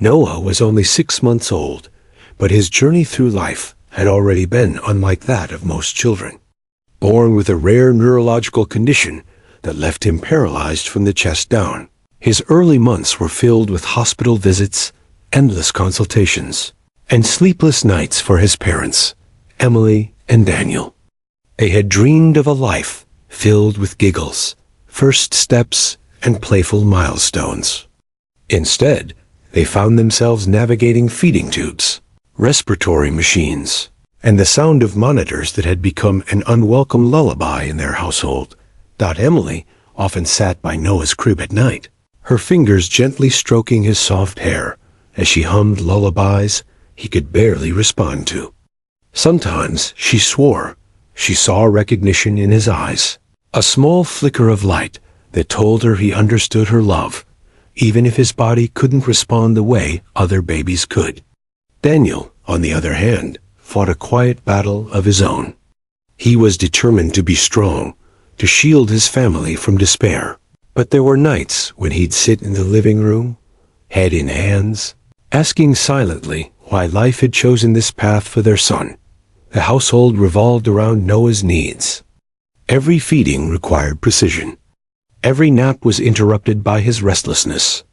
Noah was only 6 months old, but his journey through life had already been unlike that of most children. Born with a rare neurological condition that left him paralyzed from the chest down, his early months were filled with hospital visits, endless consultations, and sleepless nights for his parents, Emily and Daniel. They had dreamed of a life filled with giggles, first steps, and playful milestones. Instead, they found themselves navigating feeding tubes, respiratory machines, and the sound of monitors that had become an unwelcome lullaby in their household. Emily often sat by Noah's crib at night, her fingers gently stroking his soft hair as she hummed lullabies he could barely respond to. Sometimes she swore she saw recognition in his eyes, a small flicker of light that told her he understood her love, even if his body couldn't respond the way other babies could. Daniel, on the other hand, fought a quiet battle of his own. He was determined to be strong, to shield his family from despair. But there were nights when he'd sit in the living room, head in hands, asking silently why life had chosen this path for their son. The household revolved around Noah's needs. Every feeding required precision. Every nap was interrupted by his restlessness.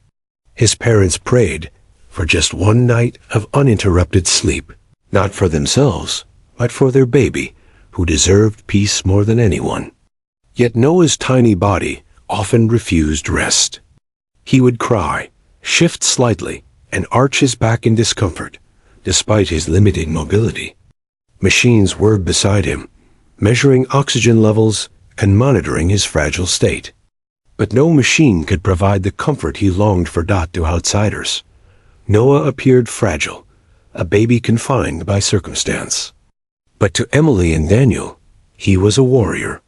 His parents prayed for just one night of uninterrupted sleep, not for themselves, but for their baby, who deserved peace more than anyone. Yet Noah's tiny body often refused rest. He would cry, shift slightly, and arch his back in discomfort, despite his limited mobility. Machines whirred beside him, measuring oxygen levels and monitoring his fragile state. But no machine could provide the comfort he longed for. To outsiders, Noah appeared fragile, a baby confined by circumstance. But to Emily and Daniel, he was a warrior.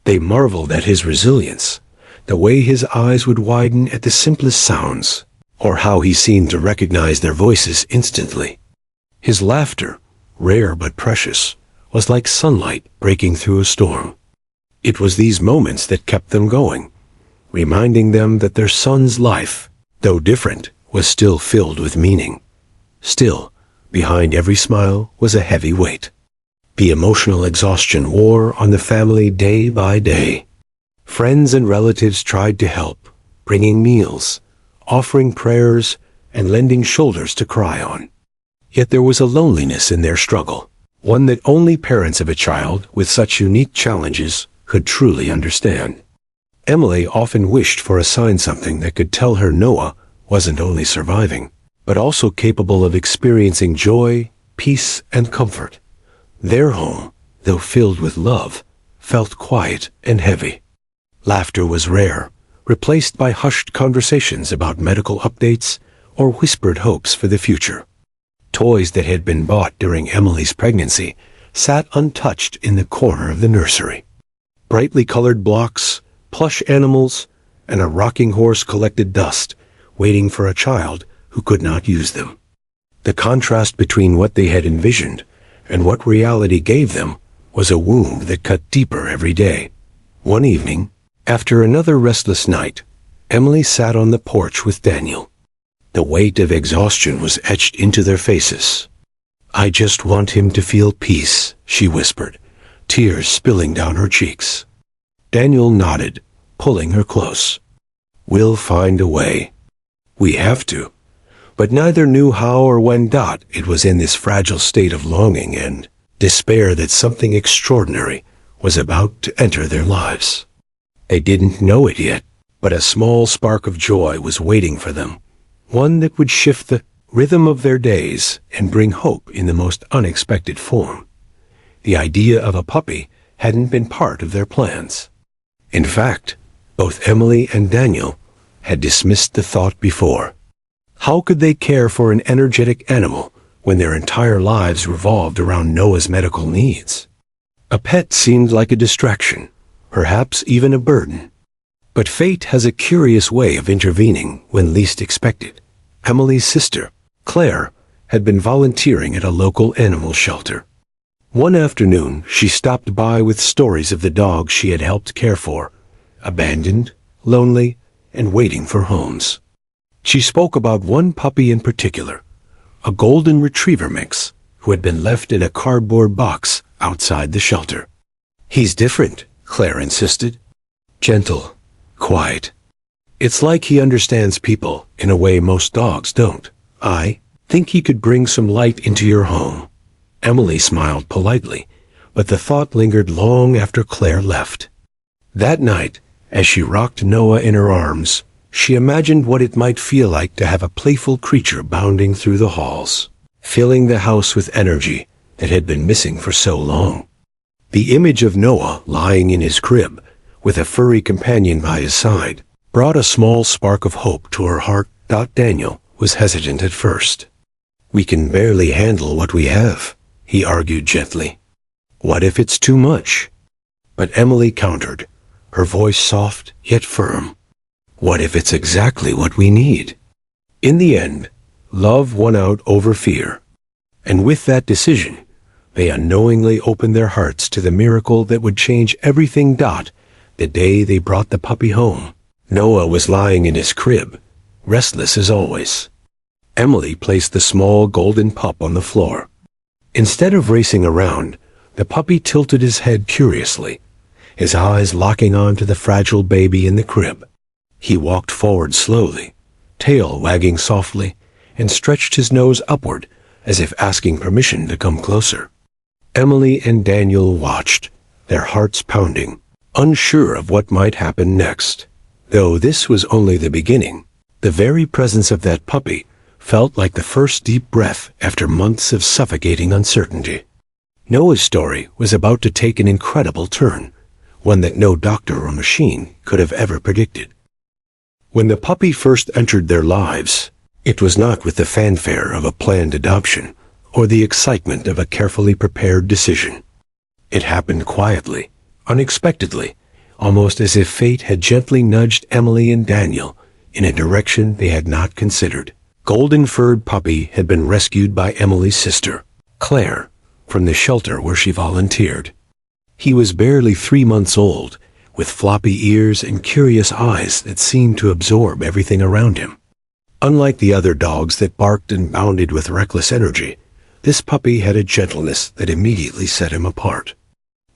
They marveled at his resilience, the way his eyes would widen at the simplest sounds, or how he seemed to recognize their voices instantly. His laughter, rare but precious, was like sunlight breaking through a storm. It was these moments that kept them going, reminding them that their son's life, though different, was still filled with meaning. Still, behind every smile was a heavy weight. The emotional exhaustion wore on the family day by day. Friends and relatives tried to help, bringing meals, offering prayers, and lending shoulders to cry on. Yet there was a loneliness in their struggle, one that only parents of a child with such unique challenges could truly understand. Emily often wished for a sign, something that could tell her Noah wasn't only surviving, but also capable of experiencing joy, peace, and comfort. Their home, though filled with love, felt quiet and heavy. Laughter was rare, replaced by hushed conversations about medical updates or whispered hopes for the future. Toys that had been bought during Emily's pregnancy sat untouched in the corner of the nursery. Brightly colored blocks, plush animals, and a rocking horse collected dust, waiting for a child who could not use them. The contrast between what they had envisioned and what reality gave them was a wound that cut deeper every day. One evening, after another restless night, Emily sat on the porch with Daniel. The weight of exhaustion was etched into their faces. "I just want him to feel peace," she whispered, tears spilling down her cheeks. Daniel nodded, pulling her close. "We'll find a way." "We have to." But neither knew how or when. It was in this fragile state of longing and despair that something extraordinary was about to enter their lives. They didn't know it yet, but a small spark of joy was waiting for them, one that would shift the rhythm of their days and bring hope in the most unexpected form. The idea of a puppy hadn't been part of their plans. In fact, both Emily and Daniel had dismissed the thought before. How could they care for an energetic animal when their entire lives revolved around Noah's medical needs? A pet seemed like a distraction, perhaps even a burden. But fate has a curious way of intervening when least expected. Emily's sister, Claire, had been volunteering at a local animal shelter. One afternoon, she stopped by with stories of the dogs she had helped care for, abandoned, lonely, and waiting for homes. She spoke about one puppy in particular, a golden retriever mix who had been left in a cardboard box outside the shelter. "He's different," Claire insisted. "Gentle, quiet. It's like he understands people in a way most dogs don't. I think he could bring some light into your home." Emily smiled politely, but the thought lingered long after Claire left. That night, as she rocked Noah in her arms, she imagined what it might feel like to have a playful creature bounding through the halls, filling the house with energy that had been missing for so long. The image of Noah lying in his crib, with a furry companion by his side, brought a small spark of hope to her heart. Daniel was hesitant at first. "We can barely handle what we have," he argued gently. "What if it's too much?" But Emily countered, her voice soft yet firm. "What if it's exactly what we need?" In the end, love won out over fear. And with that decision, they unknowingly opened their hearts to the miracle that would change everything. The day they brought the puppy home, Noah was lying in his crib, restless as always. Emily placed the small golden pup on the floor. Instead of racing around, the puppy tilted his head curiously, his eyes locking on to the fragile baby in the crib. He walked forward slowly, tail wagging softly, and stretched his nose upward as if asking permission to come closer. Emily and Daniel watched, their hearts pounding, unsure of what might happen next. Though this was only the beginning, the very presence of that puppy felt like the first deep breath after months of suffocating uncertainty. Noah's story was about to take an incredible turn, one that no doctor or machine could have ever predicted. When the puppy first entered their lives, it was not with the fanfare of a planned adoption or the excitement of a carefully prepared decision. It happened quietly, unexpectedly, almost as if fate had gently nudged Emily and Daniel in a direction they had not considered. Golden-furred puppy had been rescued by Emily's sister, Claire, from the shelter where she volunteered. He was barely 3 months old, with floppy ears and curious eyes that seemed to absorb everything around him. Unlike the other dogs that barked and bounded with reckless energy, this puppy had a gentleness that immediately set him apart.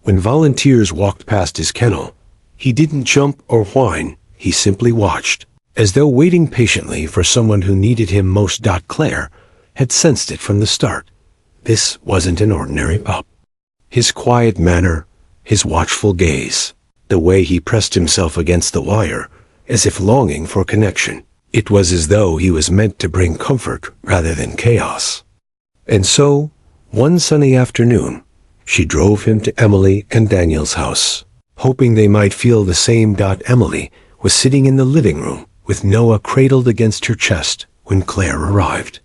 When volunteers walked past his kennel, he didn't jump or whine, he simply watched, as though waiting patiently for someone who needed him most. Claire had sensed it from the start. This wasn't an ordinary pup. His quiet manner, his watchful gaze, the way he pressed himself against the wire, as if longing for connection. It was as though he was meant to bring comfort rather than chaos. And so, one sunny afternoon, she drove him to Emily and Daniel's house, hoping they might feel the same. Emily was sitting in the living room with Noah cradled against her chest when Claire arrived.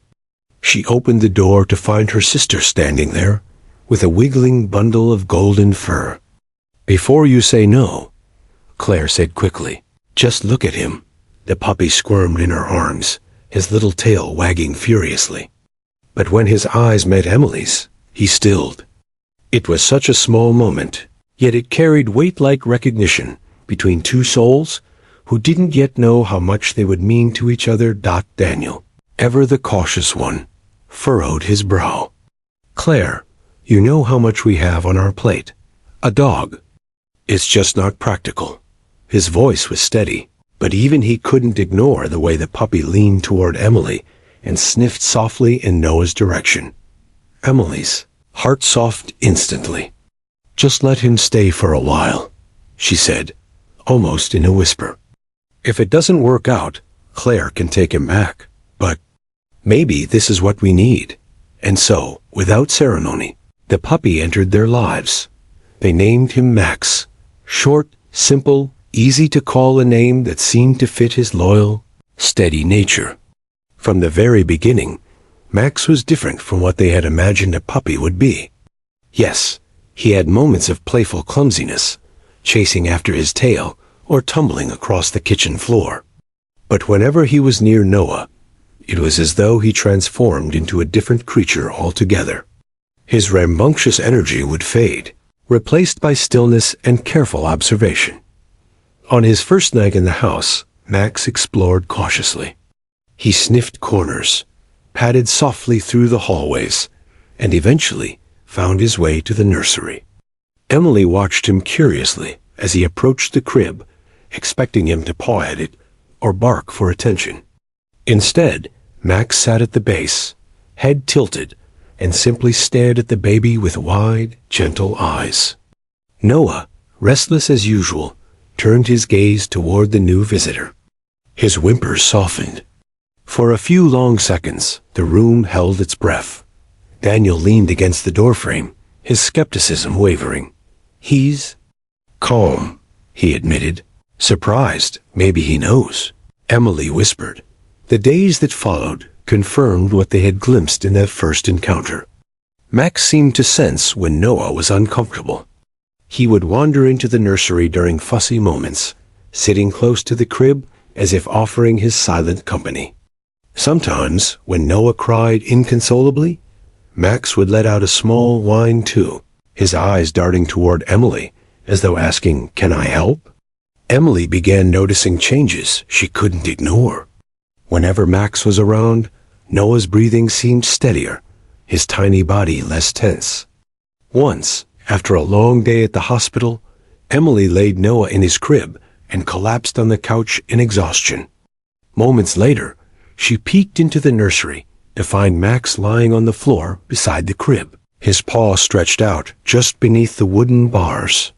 She opened the door to find her sister standing there with a wiggling bundle of golden fur. "Before you say no," Claire said quickly, "just look at him." The puppy squirmed in her arms, his little tail wagging furiously. But when his eyes met Emily's, he stilled. It was such a small moment, yet it carried weight like recognition between two souls who didn't yet know how much they would mean to each other. Daniel, ever the cautious one, furrowed his brow. "Claire, you know how much we have on our plate. A dog. It's just not practical." His voice was steady, but even he couldn't ignore the way the puppy leaned toward Emily and sniffed softly in Noah's direction. Emily's heart softened instantly. "Just let him stay for a while," she said, almost in a whisper. "If it doesn't work out, Claire can take him back. But maybe this is what we need." And so, without ceremony, the puppy entered their lives. They named him Max. Short, simple, easy to call, a name that seemed to fit his loyal, steady nature. From the very beginning, Max was different from what they had imagined a puppy would be. Yes, he had moments of playful clumsiness, chasing after his tail or tumbling across the kitchen floor. But whenever he was near Noah, it was as though he transformed into a different creature altogether. His rambunctious energy would fade, replaced by stillness and careful observation. On his first night in the house, Max explored cautiously. He sniffed corners, padded softly through the hallways, and eventually found his way to the nursery. Emily watched him curiously as he approached the crib, expecting him to paw at it or bark for attention. Instead, Max sat at the base, head tilted, and simply stared at the baby with wide, gentle eyes. Noah, restless as usual, turned his gaze toward the new visitor. His whimpers softened. For a few long seconds, the room held its breath. Daniel leaned against the doorframe, his skepticism wavering. "He's calm," he admitted. "Surprised, maybe he knows," Emily whispered. The days that followed confirmed what they had glimpsed in that first encounter. Max seemed to sense when Noah was uncomfortable. He would wander into the nursery during fussy moments, sitting close to the crib as if offering his silent company. Sometimes, when Noah cried inconsolably, Max would let out a small whine too, his eyes darting toward Emily, as though asking, "Can I help?" Emily began noticing changes she couldn't ignore. Whenever Max was around, Noah's breathing seemed steadier, his tiny body less tense. Once, after a long day at the hospital, Emily laid Noah in his crib and collapsed on the couch in exhaustion. Moments later, she peeked into the nursery to find Max lying on the floor beside the crib, his paw stretched out just beneath the wooden bars.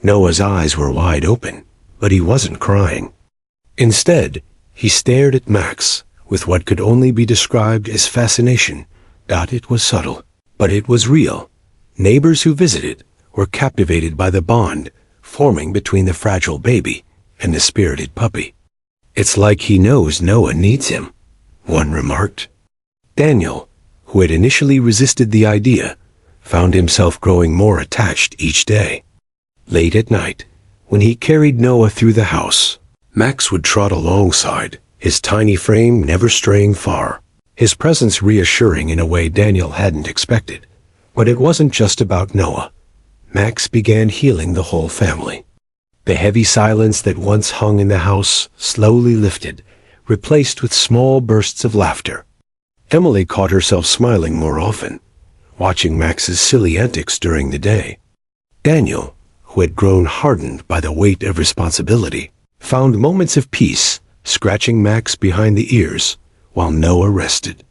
Noah's eyes were wide open, but he wasn't crying. Instead, he stared at Max with what could only be described as fascination. It was subtle, but it was real. Neighbors who visited were captivated by the bond forming between the fragile baby and the spirited puppy. "It's like he knows Noah needs him," one remarked. Daniel, who had initially resisted the idea, found himself growing more attached each day. Late at night, when he carried Noah through the house, Max would trot alongside, his tiny frame never straying far, his presence reassuring in a way Daniel hadn't expected. But it wasn't just about Noah. Max began healing the whole family. The heavy silence that once hung in the house slowly lifted, replaced with small bursts of laughter. Emily caught herself smiling more often, watching Max's silly antics during the day. Daniel, who had grown hardened by the weight of responsibility, found moments of peace, scratching Max behind the ears while Noah rested.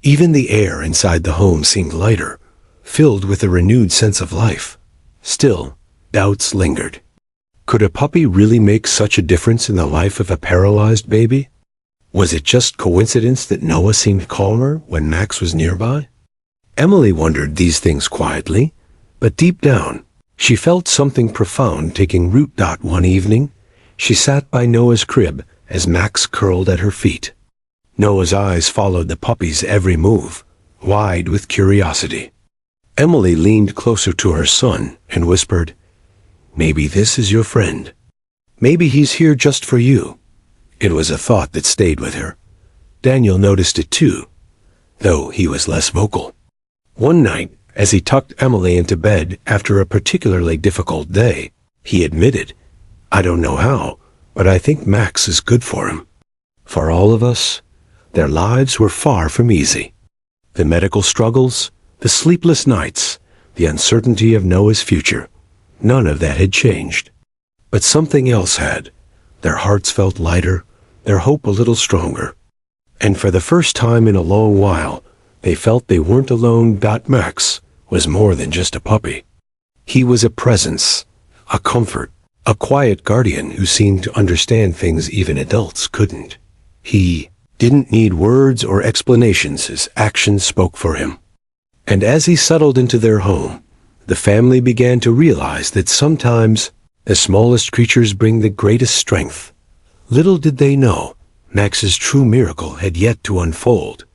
Even the air inside the home seemed lighter, filled with a renewed sense of life. Still, doubts lingered. Could a puppy really make such a difference in the life of a paralyzed baby? Was it just coincidence that Noah seemed calmer when Max was nearby? Emily wondered these things quietly, but deep down, she felt something profound taking root. One evening, she sat by Noah's crib as Max curled at her feet. Noah's eyes followed the puppy's every move, wide with curiosity. Emily leaned closer to her son and whispered, "Maybe this is your friend. Maybe he's here just for you." It was a thought that stayed with her. Daniel noticed it too, though he was less vocal. One night, as he tucked Emily into bed after a particularly difficult day, he admitted, "I don't know how, but I think Max is good for him." For all of us, their lives were far from easy. The medical struggles, the sleepless nights, the uncertainty of Noah's future, none of that had changed. But something else had. Their hearts felt lighter, their hope a little stronger. And for the first time in a long while, they felt they weren't alone. Max was more than just a puppy. He was a presence, a comfort, a quiet guardian who seemed to understand things even adults couldn't. He didn't need words or explanations, his actions spoke for him. And as he settled into their home, the family began to realize that sometimes the smallest creatures bring the greatest strength. Little did they know, Max's true miracle had yet to unfold.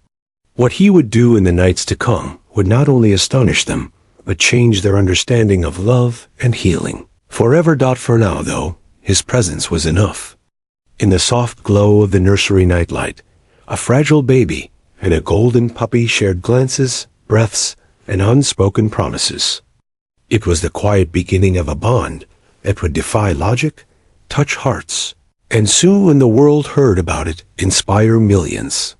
What he would do in the nights to come would not only astonish them, but change their understanding of love and healing. Forever. For now, though, his presence was enough. In the soft glow of the nursery nightlight, a fragile baby and a golden puppy shared glances, breaths, and unspoken promises. It was the quiet beginning of a bond that would defy logic, touch hearts, and soon when the world heard about it, inspire millions.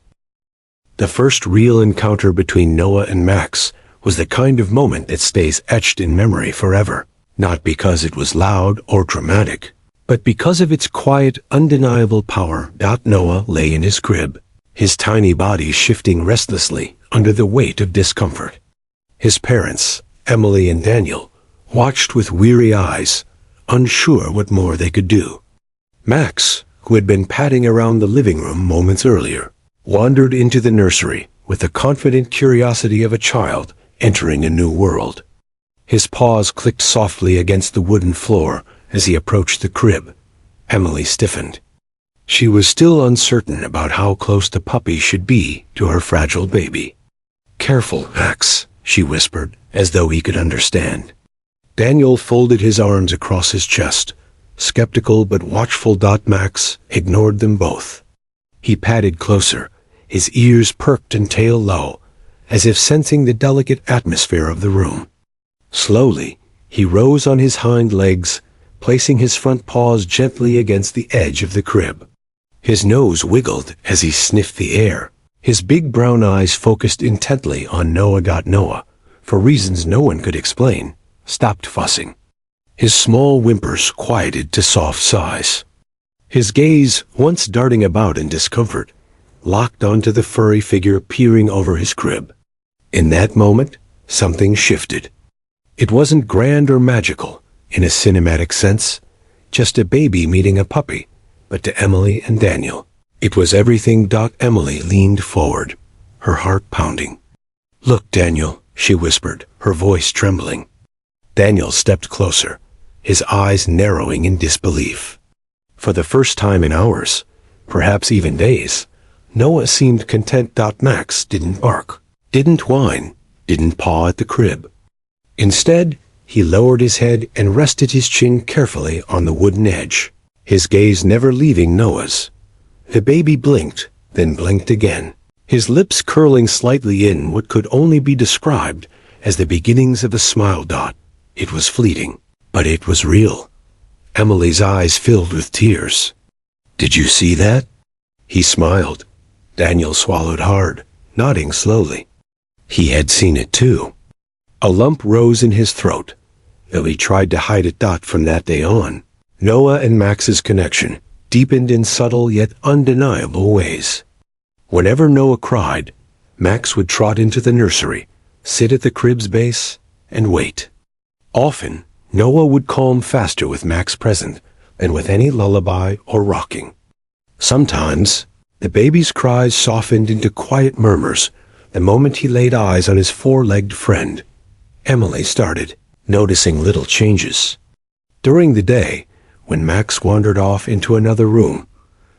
The first real encounter between Noah and Max was the kind of moment that stays etched in memory forever, not because it was loud or dramatic, but because of its quiet, undeniable power. Noah lay in his crib, his tiny body shifting restlessly under the weight of discomfort. His parents, Emily and Daniel, watched with weary eyes, unsure what more they could do. Max, who had been padding around the living room moments earlier, wandered into the nursery with the confident curiosity of a child entering a new world. His paws clicked softly against the wooden floor as he approached the crib. Emily stiffened. She was still uncertain about how close the puppy should be to her fragile baby. "Careful, Max," she whispered, as though he could understand. Daniel folded his arms across his chest, skeptical but watchful. Max ignored them both. He padded closer, his ears perked and tail low, as if sensing the delicate atmosphere of the room. Slowly, he rose on his hind legs, placing his front paws gently against the edge of the crib. His nose wiggled as he sniffed the air. His big brown eyes focused intently on Noah. Noah, for reasons no one could explain, stopped fussing. His small whimpers quieted to soft sighs. His gaze, once darting about in discomfort, locked onto the furry figure peering over his crib. In that moment, something shifted. It wasn't grand or magical, in a cinematic sense, just a baby meeting a puppy, but to Emily and Daniel, it was everything. Emily leaned forward, her heart pounding. "Look, Daniel," she whispered, her voice trembling. Daniel stepped closer, his eyes narrowing in disbelief. For the first time in hours, perhaps even days, Noah seemed content. Max didn't bark, didn't whine, didn't paw at the crib. Instead, he lowered his head and rested his chin carefully on the wooden edge, his gaze never leaving Noah's. The baby blinked, then blinked again, his lips curling slightly in what could only be described as the beginnings of a smile. It was fleeting, but it was real. Emily's eyes filled with tears. "Did you see that?" He smiled. Daniel swallowed hard, nodding slowly. He had seen it too. A lump rose in his throat, though he tried to hide it. From that day on, Noah and Max's connection deepened in subtle yet undeniable ways. Whenever Noah cried, Max would trot into the nursery, sit at the crib's base, and wait. Often, Noah would calm faster with Max present than with any lullaby or rocking. Sometimes, the baby's cries softened into quiet murmurs the moment he laid eyes on his four-legged friend. Emily started noticing little changes. During the day, when Max wandered off into another room,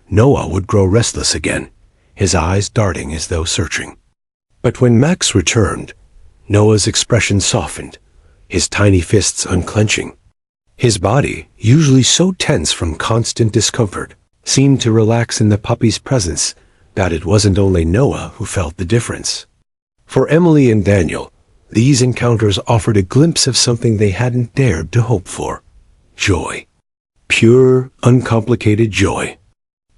Noah would grow restless again, his eyes darting as though searching. But when Max returned, Noah's expression softened, his tiny fists unclenching. His body, usually so tense from constant discomfort, seemed to relax in the puppy's presence. It wasn't only Noah who felt the difference. For Emily and Daniel, these encounters offered a glimpse of something they hadn't dared to hope for. Joy. Pure, uncomplicated joy.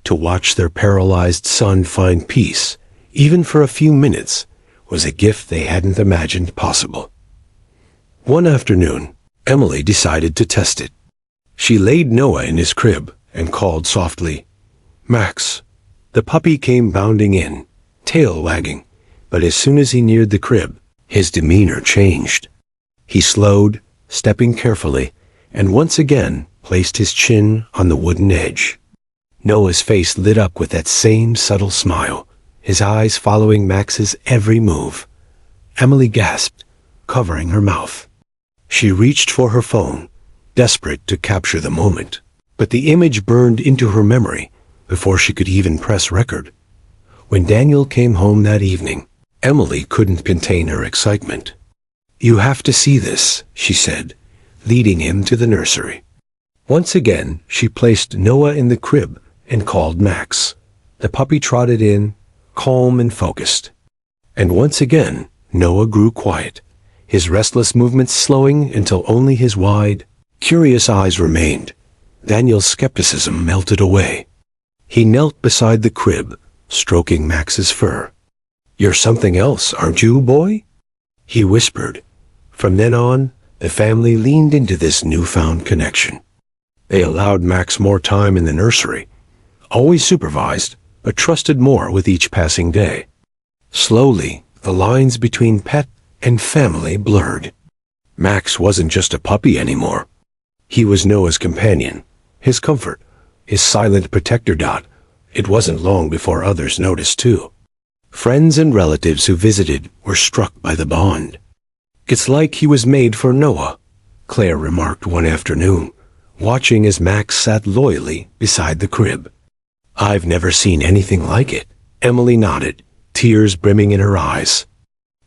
To watch their paralyzed son find peace, even for a few minutes, was a gift they hadn't imagined possible. One afternoon, Emily decided to test it. She laid Noah in his crib and called softly, "Max." The puppy came bounding in, tail wagging, but as soon as he neared the crib, his demeanor changed. He slowed, stepping carefully, and once again placed his chin on the wooden edge. Noah's face lit up with that same subtle smile, his eyes following Max's every move. Emily gasped, covering her mouth. She reached for her phone, desperate to capture the moment, but the image burned into her memory before she could even press record. When Daniel came home that evening, Emily couldn't contain her excitement. "You have to see this," she said, leading him to the nursery. Once again, she placed Noah in the crib and called Max. The puppy trotted in, calm and focused. And once again, Noah grew quiet, his restless movements slowing until only his wide, curious eyes remained. Daniel's skepticism melted away. He knelt beside the crib, stroking Max's fur. "You're something else, aren't you, boy?" he whispered. From then on, the family leaned into this newfound connection. They allowed Max more time in the nursery, always supervised, but trusted more with each passing day. Slowly, the lines between pet and family blurred. Max wasn't just a puppy anymore. He was Noah's companion, his comfort, his silent protector. It wasn't long before others noticed too. Friends and relatives who visited were struck by the bond. "It's like he was made for Noah," Claire remarked one afternoon, watching as Max sat loyally beside the crib. "I've never seen anything like it," Emily nodded, tears brimming in her eyes.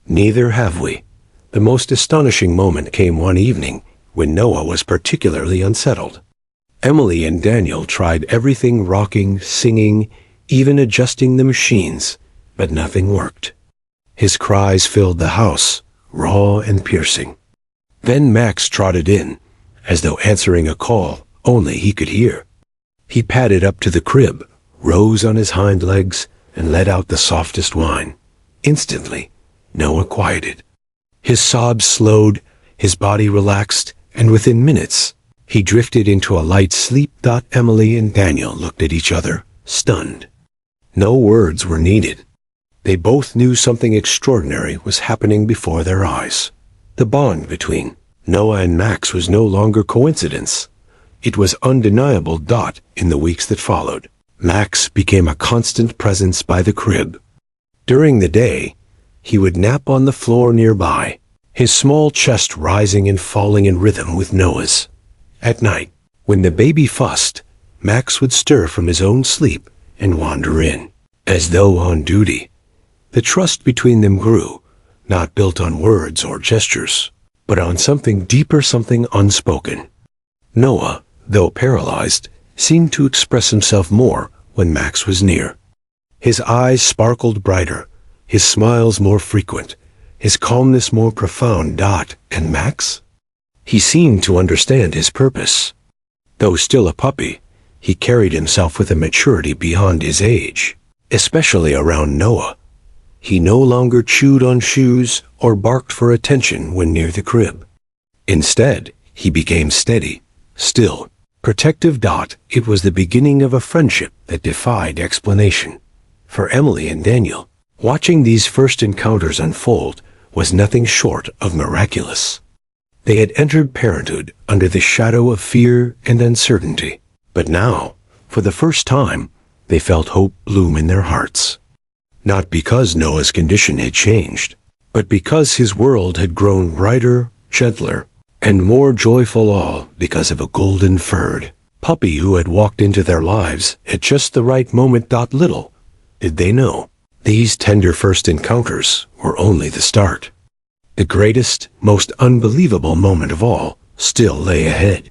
"Neither have we." The most astonishing moment came one evening when Noah was particularly unsettled. Emily and Daniel tried everything, rocking, singing, even adjusting the machines, but nothing worked. His cries filled the house, raw and piercing. Then Max trotted in, as though answering a call only he could hear. He padded up to the crib, rose on his hind legs, and let out the softest whine. Instantly, Noah quieted. His sobs slowed, his body relaxed, and within minutes, he drifted into a light sleep. Emily and Daniel looked at each other, stunned. No words were needed. They both knew something extraordinary was happening before their eyes. The bond between Noah and Max was no longer coincidence. It was undeniable. In the weeks that followed, Max became a constant presence by the crib. During the day, he would nap on the floor nearby, his small chest rising and falling in rhythm with Noah's. At night, when the baby fussed, Max would stir from his own sleep and wander in, as though on duty. The trust between them grew, not built on words or gestures, but on something deeper, something unspoken. Noah, though paralyzed, seemed to express himself more when Max was near. His eyes sparkled brighter, his smiles more frequent, his calmness more profound. And Max? He seemed to understand his purpose. Though still a puppy, he carried himself with a maturity beyond his age, especially around Noah. He no longer chewed on shoes or barked for attention when near the crib. Instead, he became steady, still, protective. It was the beginning of a friendship that defied explanation. For Emily and Daniel, watching these first encounters unfold was nothing short of miraculous. They had entered parenthood under the shadow of fear and uncertainty, but now, for the first time, they felt hope bloom in their hearts. Not because Noah's condition had changed, but because his world had grown brighter, gentler, and more joyful, all because of a golden-furred puppy who had walked into their lives at just the right moment. Little did they know, these tender first encounters were only the start. The greatest, most unbelievable moment of all still lay ahead.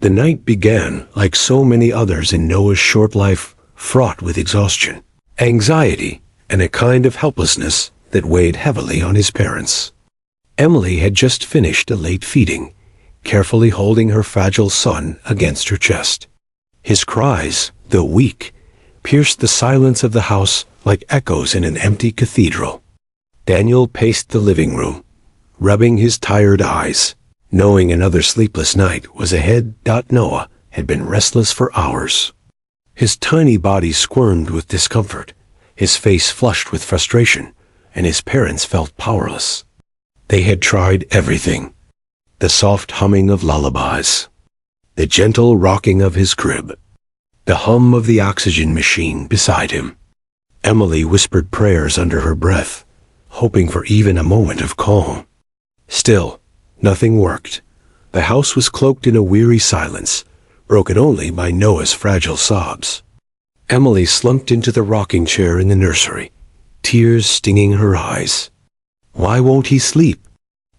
The night began like so many others in Noah's short life, fraught with exhaustion, anxiety, and a kind of helplessness that weighed heavily on his parents. Emily had just finished a late feeding, carefully holding her fragile son against her chest. His cries, though weak, pierced the silence of the house like echoes in an empty cathedral. Daniel paced the living room, rubbing his tired eyes, knowing another sleepless night was ahead. Noah had been restless for hours. His tiny body squirmed with discomfort, his face flushed with frustration, and his parents felt powerless. They had tried everything. The soft humming of lullabies, the gentle rocking of his crib, the hum of the oxygen machine beside him. Emily whispered prayers under her breath, hoping for even a moment of calm. Still, nothing worked. The house was cloaked in a weary silence, broken only by Noah's fragile sobs. Emily slumped into the rocking chair in the nursery, tears stinging her eyes. "Why won't he sleep?"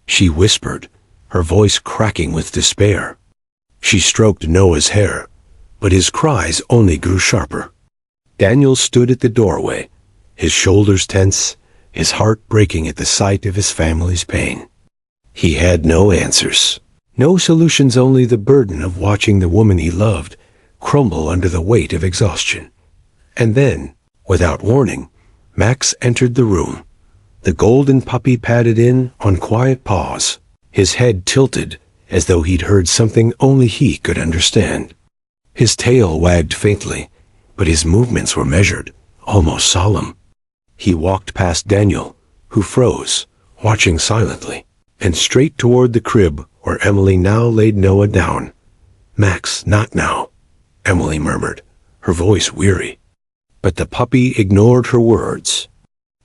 she whispered, her voice cracking with despair. She stroked Noah's hair, but his cries only grew sharper. Daniel stood at the doorway, his shoulders tense, his heart breaking at the sight of his family's pain. He had no answers, No solutions, only the burden of watching the woman he loved crumble under the weight of exhaustion. And then, without warning, Max entered the room. The golden puppy padded in on quiet paws, his head tilted as though he'd heard something only he could understand. His tail wagged faintly, but his movements were measured, almost solemn. He walked past Daniel, who froze, watching silently, and straight toward the crib where Emily now laid Noah down. "Max, not now," Emily murmured, her voice weary. But the puppy ignored her words.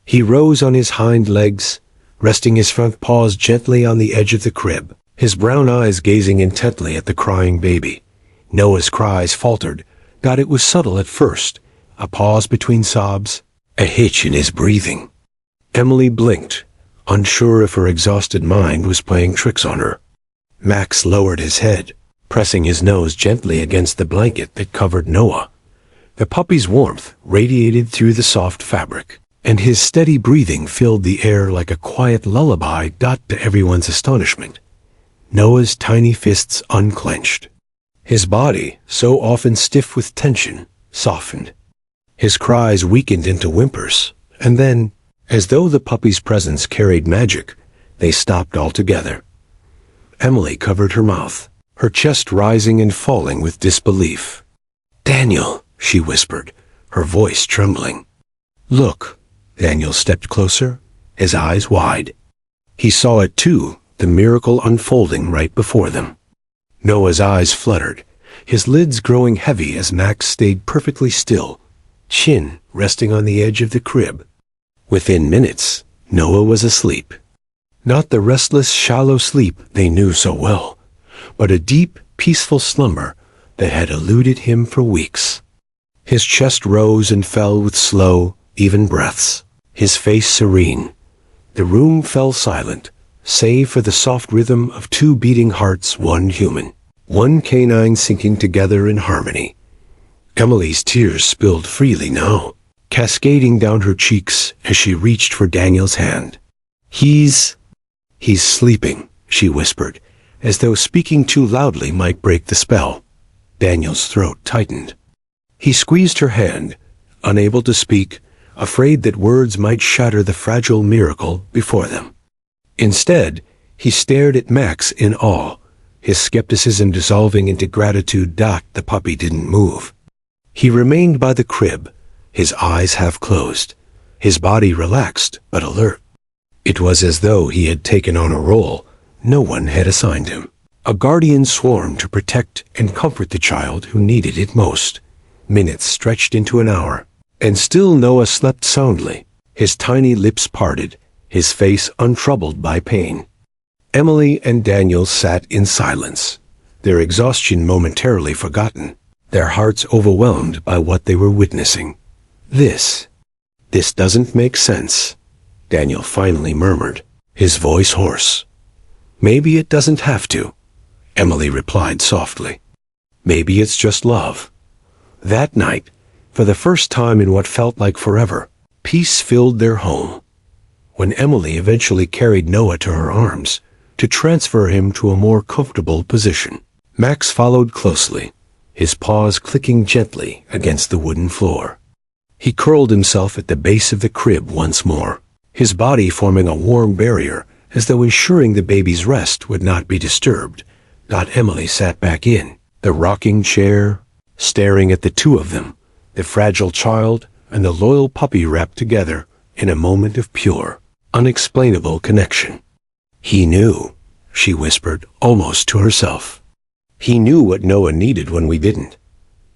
He rose on his hind legs, resting his front paws gently on the edge of the crib, his brown eyes gazing intently at the crying baby. Noah's cries faltered. God, it was subtle at first, a pause between sobs, a hitch in his breathing. Emily blinked, unsure if her exhausted mind was playing tricks on her. Max lowered his head, pressing his nose gently against the blanket that covered Noah. The puppy's warmth radiated through the soft fabric, and his steady breathing filled the air like a quiet lullaby. To everyone's astonishment, Noah's tiny fists unclenched. His body, so often stiff with tension, softened. His cries weakened into whimpers, and then, as though the puppy's presence carried magic, they stopped altogether. Emily covered her mouth, her chest rising and falling with disbelief. "Daniel," she whispered, her voice trembling. "Look." Daniel stepped closer, his eyes wide. He saw it too, the miracle unfolding right before them. Noah's eyes fluttered, his lids growing heavy as Max stayed perfectly still, chin resting on the edge of the crib. Within minutes, Noah was asleep. Not the restless, shallow sleep they knew so well, but a deep, peaceful slumber that had eluded him for weeks. His chest rose and fell with slow, even breaths, his face serene. The room fell silent, save for the soft rhythm of two beating hearts, one human, one canine sinking together in harmony. Emily's tears spilled freely now, cascading down her cheeks as she reached for Daniel's hand. He's sleeping," she whispered, as though speaking too loudly might break the spell. Daniel's throat tightened. He squeezed her hand, unable to speak, afraid that words might shatter the fragile miracle before them. Instead, he stared at Max in awe, his skepticism dissolving into gratitude. The puppy didn't move. He remained by the crib, his eyes half closed, his body relaxed but alert. It was as though he had taken on a role no one had assigned him, a guardian sworn to protect and comfort the child who needed it most. Minutes stretched into an hour, and still Noah slept soundly, his tiny lips parted, his face untroubled by pain. Emily and Daniel sat in silence, their exhaustion momentarily forgotten, their hearts overwhelmed by what they were witnessing. This doesn't make sense," Daniel finally murmured, his voice hoarse. "Maybe it doesn't have to," Emily replied softly. "Maybe it's just love." That night, for the first time in what felt like forever, peace filled their home. When Emily eventually carried Noah to her arms to transfer him to a more comfortable position, Max followed closely, his paws clicking gently against the wooden floor. He curled himself at the base of the crib once more, his body forming a warm barrier as though ensuring the baby's rest would not be disturbed. Emily sat back in the rocking chair, staring at the two of them, the fragile child and the loyal puppy wrapped together in a moment of pure, unexplainable connection. "He knew," she whispered, almost to herself. "He knew what Noah needed when we didn't."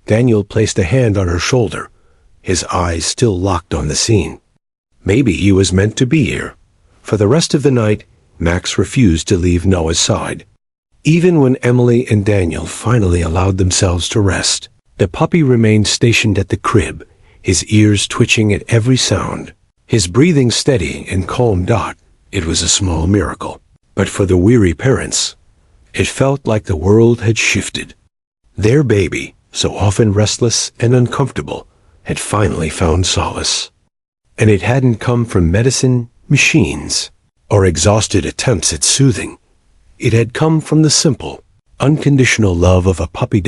Daniel placed a hand on her shoulder, his eyes still locked on the scene. Maybe he was meant to be here. For the rest of the night, Max refused to leave Noah's side. Even when Emily and Daniel finally allowed themselves to rest, the puppy remained stationed at the crib, his ears twitching at every sound, his breathing steady and calm. It was a small miracle, but for the weary parents, it felt like the world had shifted. Their baby, so often restless and uncomfortable, had finally found solace. And it hadn't come from medicine, machines, or exhausted attempts at soothing. It had come from the simple, unconditional love of a puppy.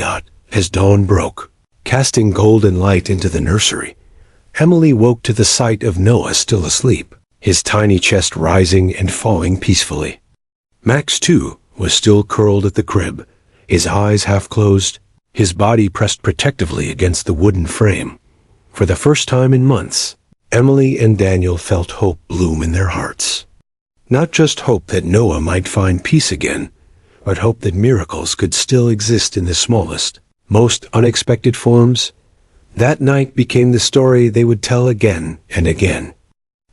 As dawn broke, casting golden light into the nursery, Emily woke to the sight of Noah still asleep, his tiny chest rising and falling peacefully. Max, too, was still curled at the crib, his eyes half closed, his body pressed protectively against the wooden frame. For the first time in months, Emily and Daniel felt hope bloom in their hearts. Not just hope that Noah might find peace again, but hope that miracles could still exist in the smallest, most unexpected forms. That night became the story they would tell again and again.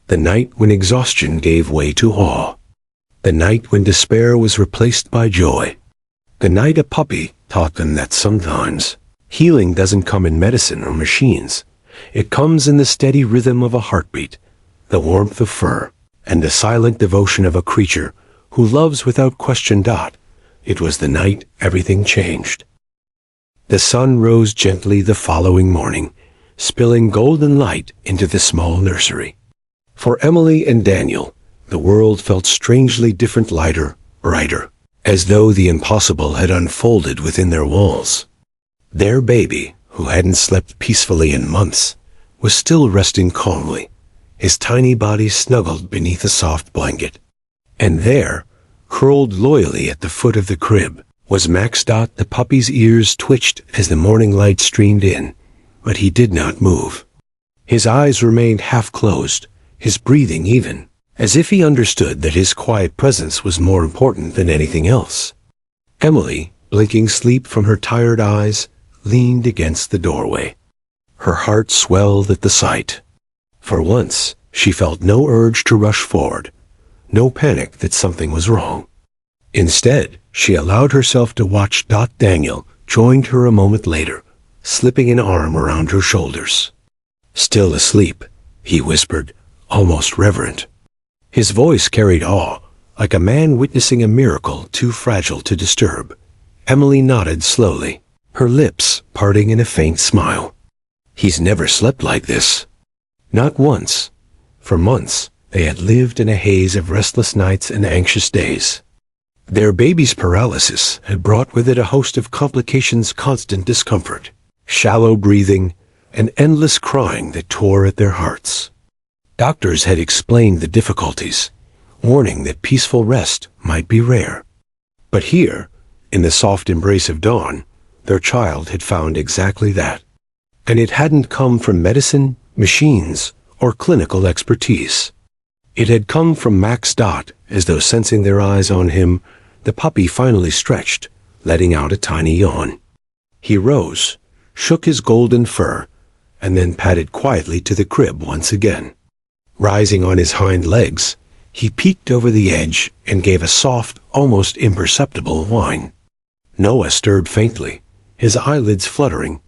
The night when exhaustion gave way to awe. The night when despair was replaced by joy. The night a puppy taught them that sometimes healing doesn't come in medicine or machines. It comes in the steady rhythm of a heartbeat, the warmth of fur, and the silent devotion of a creature who loves without question. It was the night everything changed. The sun rose gently the following morning, spilling golden light into the small nursery. For Emily and Daniel, the world felt strangely different, lighter, brighter, as though the impossible had unfolded within their walls. Their baby, who hadn't slept peacefully in months, was still resting calmly, his tiny body snuggled beneath a soft blanket. And there, curled loyally at the foot of the crib, was Max. The puppy's ears twitched as the morning light streamed in, but he did not move. His eyes remained half closed, his breathing even, as if he understood that his quiet presence was more important than anything else. Emily, blinking sleep from her tired eyes, leaned against the doorway. Her heart swelled at the sight. For once, she felt no urge to rush forward, no panic that something was wrong. Instead, she allowed herself to watch. Daniel joined her a moment later, slipping an arm around her shoulders. "Still asleep," he whispered, almost reverent. His voice carried awe, like a man witnessing a miracle too fragile to disturb. Emily nodded slowly, her lips parting in a faint smile. He's never slept like this. Not once. For months, they had lived in a haze of restless nights and anxious days. Their baby's paralysis had brought with it a host of complications, constant discomfort, shallow breathing, and endless crying that tore at their hearts. Doctors had explained the difficulties, warning that peaceful rest might be rare. But here, in the soft embrace of dawn, their child had found exactly that. And it hadn't come from medicine, machines, or clinical expertise. It had come from Max. As though sensing their eyes on him, the puppy finally stretched, letting out a tiny yawn. He rose, shook his golden fur, and then padded quietly to the crib once again. Rising on his hind legs, he peeked over the edge and gave a soft, almost imperceptible whine. Noah stirred faintly, his eyelids fluttering,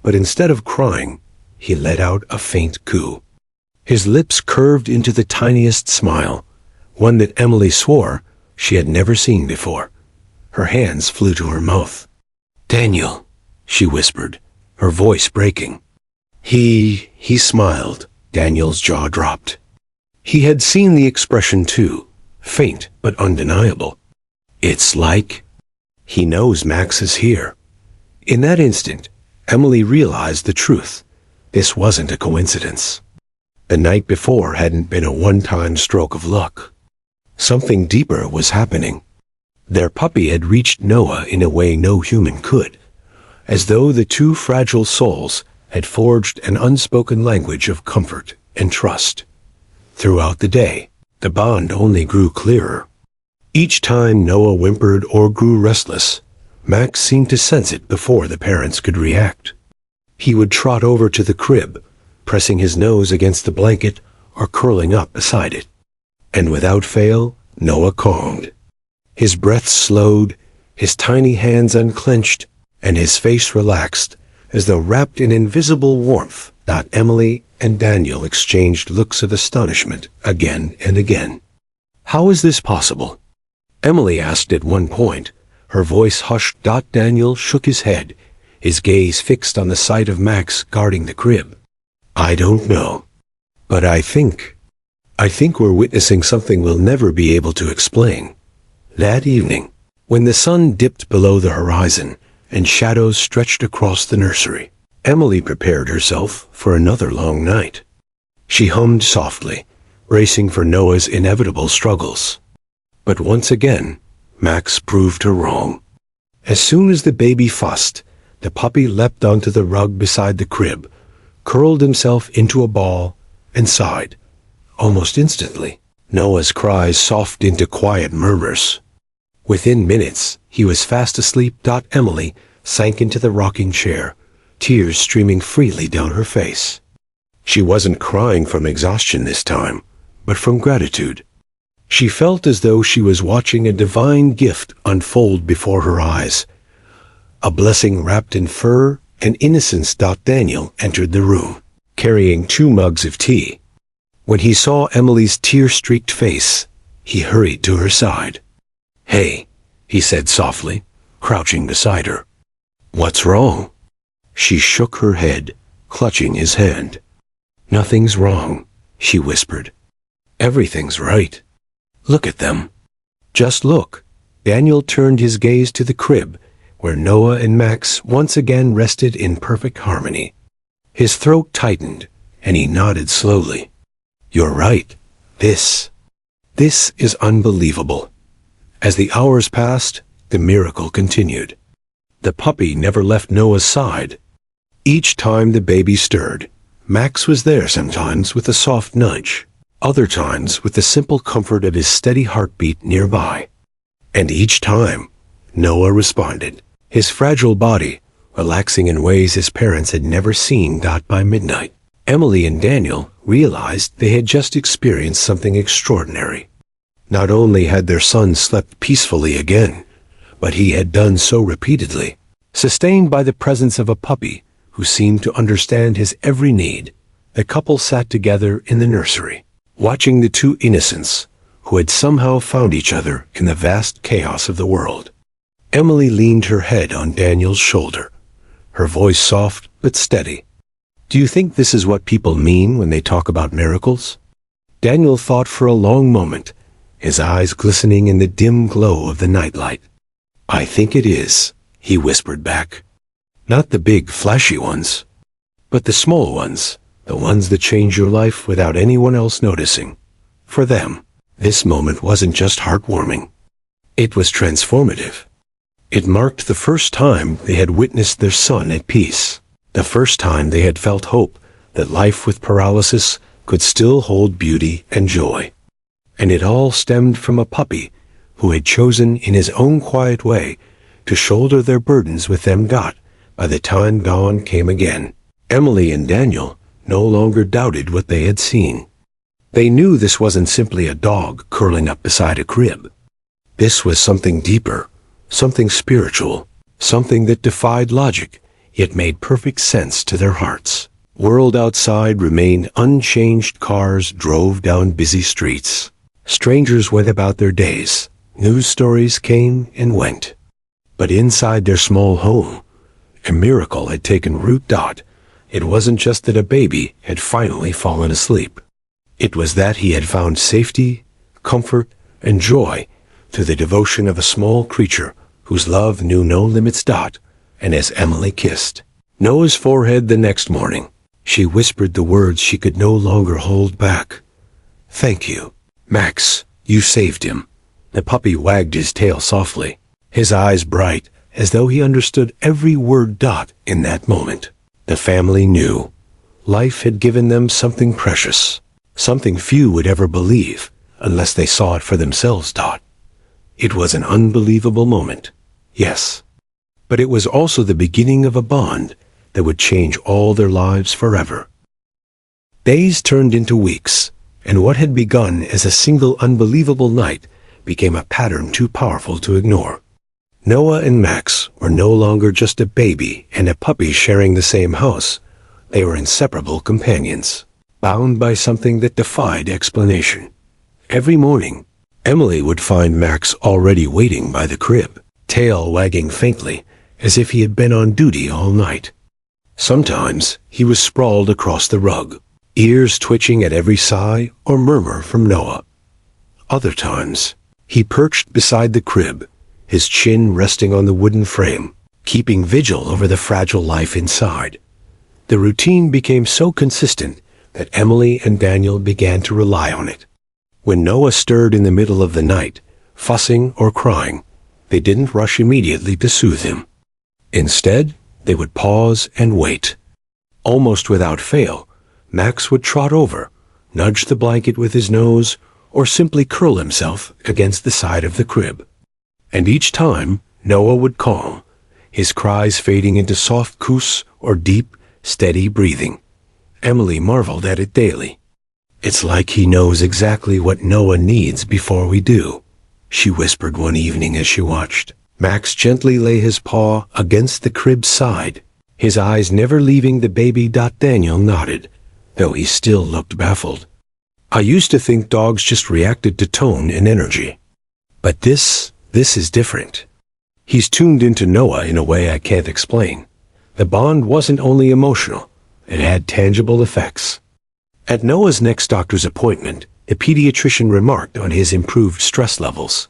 but instead of crying, he let out a faint coo. His lips curved into the tiniest smile, one that Emily swore she had never seen before. Her hands flew to her mouth. "Daniel," she whispered, her voice breaking. He smiled. Daniel's jaw dropped. He had seen the expression too, faint but undeniable. "It's like he knows Max is here." In that instant, Emily realized the truth. This wasn't a coincidence. The night before hadn't been a one-time stroke of luck. Something deeper was happening. Their puppy had reached Noah in a way no human could, as though the two fragile souls had forged an unspoken language of comfort and trust. Throughout the day, the bond only grew clearer. Each time Noah whimpered or grew restless, Max seemed to sense it before the parents could react. He would trot over to the crib, pressing his nose against the blanket or curling up beside it. And without fail, Noah calmed. His breath slowed, his tiny hands unclenched, and his face relaxed, as though wrapped in invisible warmth. Emily and Daniel exchanged looks of astonishment again and again. "How is this possible?" Emily asked at one point, her voice hushed. Daniel shook his head, his gaze fixed on the sight of Max guarding the crib. "I don't know. But I think we're witnessing something we'll never be able to explain." That evening, When the sun dipped below the horizon and shadows stretched across the nursery, Emily prepared herself for another long night. She hummed softly, bracing for Noah's inevitable struggles. But once again, Max proved her wrong. As soon as the baby fussed, the puppy leapt onto the rug beside the crib, curled himself into a ball, and sighed. Almost instantly, Noah's cries softened into quiet murmurs. Within minutes, he was fast asleep. Emily sank into the rocking chair, tears streaming freely down her face. She wasn't crying from exhaustion this time, but from gratitude. She felt as though she was watching a divine gift unfold before her eyes, a blessing wrapped in fur and innocence. Daniel entered the room, carrying 2 mugs of tea. When he saw Emily's tear-streaked face, he hurried to her side. "Hey," he said softly, crouching beside her. "What's wrong?" She shook her head, clutching his hand. "Nothing's wrong," she whispered. "Everything's right. Look at them." "Just look." Daniel turned his gaze to the crib, where Noah and Max once again rested in perfect harmony. His throat tightened, and he nodded slowly. "You're right. This is unbelievable." As the hours passed, the miracle continued. The puppy never left Noah's side. Each time the baby stirred, Max was there, sometimes with a soft nudge, other times with the simple comfort of his steady heartbeat nearby. And each time, Noah responded, his fragile body relaxing in ways his parents had never seen. By midnight, Emily and Daniel realized they had just experienced something extraordinary. Not only had their son slept peacefully again, but he had done so repeatedly. Sustained by the presence of a puppy who seemed to understand his every need, the couple sat together in the nursery, watching the 2 innocents who had somehow found each other in the vast chaos of the world. Emily leaned her head on Daniel's shoulder, her voice soft but steady. "Do you think this is what people mean when they talk about miracles?" Daniel thought for a long moment, his eyes glistening in the dim glow of the nightlight. "I think it is," he whispered back. "Not the big, flashy ones, but the small ones, the ones that change your life without anyone else noticing. For them, this moment wasn't just heartwarming. It was transformative. It marked the first time they had witnessed their son at peace, the first time they had felt hope that life with paralysis could still hold beauty and joy. And it all stemmed from a puppy who had chosen in his own quiet way to shoulder their burdens with them. By the time dawn came again, Emily and Daniel no longer doubted what they had seen. They knew this wasn't simply a dog curling up beside a crib. This was something deeper, something spiritual, something that defied logic, yet made perfect sense to their hearts. World outside remained unchanged. Cars drove down busy streets. Strangers went about their days. News stories came and went. But inside their small home, a miracle had taken root. It wasn't just that a baby had finally fallen asleep. It was that he had found safety, comfort, and joy through the devotion of a small creature whose love knew no limits. And as Emily kissed Noah's forehead the next morning, she whispered the words she could no longer hold back. "Thank you, Max, you saved him." The puppy wagged his tail softly, his eyes bright, as though he understood every word. In that moment, the family knew life had given them something precious, something few would ever believe unless they saw it for themselves. It was an unbelievable moment, yes, but it was also the beginning of a bond that would change all their lives forever. Days turned into weeks, and what had begun as a single unbelievable night became a pattern too powerful to ignore. Noah and Max were no longer just a baby and a puppy sharing the same house. They were inseparable companions, bound by something that defied explanation. Every morning, Emily would find Max already waiting by the crib, tail wagging faintly, as if he had been on duty all night. Sometimes he was sprawled across the rug, ears twitching at every sigh or murmur from Noah. Other times, he perched beside the crib, his chin resting on the wooden frame, keeping vigil over the fragile life inside. The routine became so consistent that Emily and Daniel began to rely on it. When Noah stirred in the middle of the night, fussing or crying, they didn't rush immediately to soothe him. Instead, they would pause and wait. Almost without fail, Max would trot over, nudge the blanket with his nose, or simply curl himself against the side of the crib. And each time, Noah would calm, his cries fading into soft coos or deep, steady breathing. Emily marveled at it daily. "It's like he knows exactly what Noah needs before we do," she whispered one evening as she watched Max gently lay his paw against the crib's side, his eyes never leaving the baby. Daniel nodded, though he still looked baffled. "I used to think dogs just reacted to tone and energy. But this is different. He's tuned into Noah in a way I can't explain. The bond wasn't only emotional, it had tangible effects." At Noah's next doctor's appointment, a pediatrician remarked on his improved stress levels.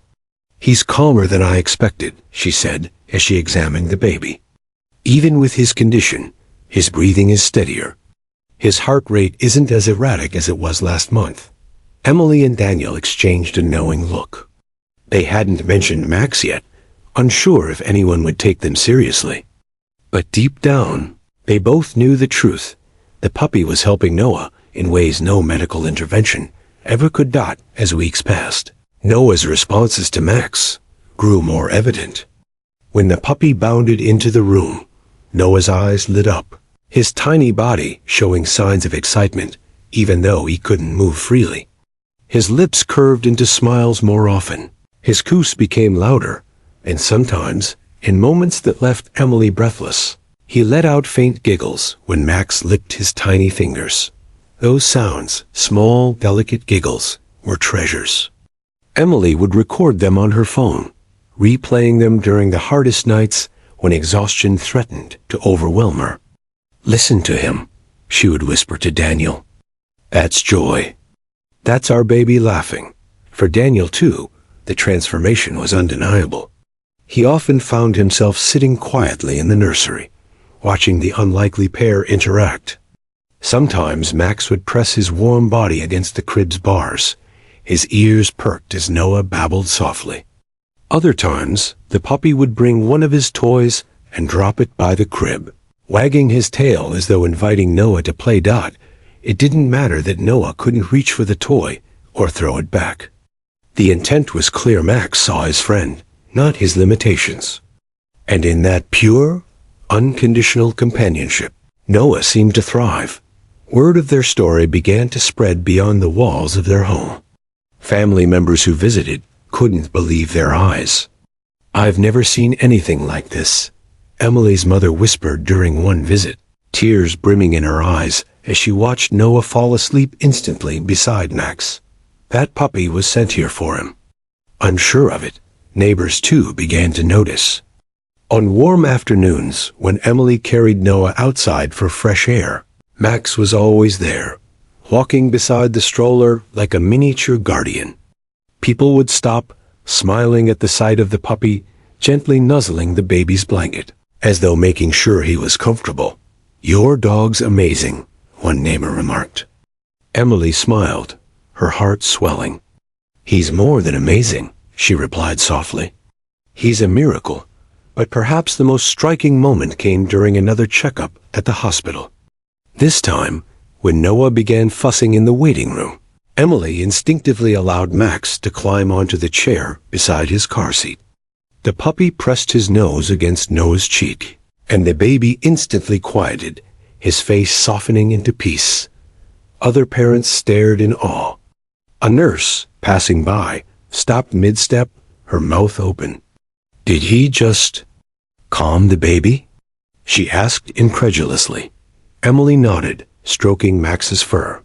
"He's calmer than I expected," she said as she examined the baby. "Even with his condition, his breathing is steadier. His heart rate isn't as erratic as it was last month." Emily and Daniel exchanged a knowing look. They hadn't mentioned Max yet, unsure if anyone would take them seriously. But deep down, they both knew the truth. The puppy was helping Noah in ways no medical intervention ever could. As weeks passed, Noah's responses to Max grew more evident. When the puppy bounded into the room, Noah's eyes lit up, his tiny body showing signs of excitement, even though he couldn't move freely. His lips curved into smiles more often. His coos became louder, and sometimes, in moments that left Emily breathless, he let out faint giggles when Max licked his tiny fingers. Those sounds, small, delicate giggles, were treasures. Emily would record them on her phone, replaying them during the hardest nights when exhaustion threatened to overwhelm her. "Listen to him," she would whisper to Daniel. "That's joy. That's our baby laughing." For Daniel, too, the transformation was undeniable. He often found himself sitting quietly in the nursery, watching the unlikely pair interact. Sometimes Max would press his warm body against the crib's bars, his ears perked as Noah babbled softly. Other times, the puppy would bring one of his toys and drop it by the crib, wagging his tail as though inviting Noah to play. It didn't matter that Noah couldn't reach for the toy or throw it back. The intent was clear. Max saw his friend, not his limitations. And in that pure, unconditional companionship, Noah seemed to thrive. Word of their story began to spread beyond the walls of their home. Family members who visited couldn't believe their eyes. "I've never seen anything like this," Emily's mother whispered during one visit, tears brimming in her eyes as she watched Noah fall asleep instantly beside Max. That puppy was sent here for him. Unsure of it, neighbors too began to notice. On warm afternoons, when Emily carried Noah outside for fresh air, Max was always there, walking beside the stroller like a miniature guardian. People would stop, smiling at the sight of the puppy, gently nuzzling the baby's blanket, as though making sure he was comfortable. "Your dog's amazing," one neighbor remarked. Emily smiled, her heart swelling. "He's more than amazing," she replied softly. "He's a miracle." But perhaps the most striking moment came during another checkup at the hospital. This time, when Noah began fussing in the waiting room, Emily instinctively allowed Max to climb onto the chair beside his car seat. The puppy pressed his nose against Noah's cheek, and the baby instantly quieted, his face softening into peace. Other parents stared in awe. A nurse, passing by, stopped mid-step, her mouth open. "Did he just calm the baby?" she asked incredulously. Emily nodded, stroking Max's fur.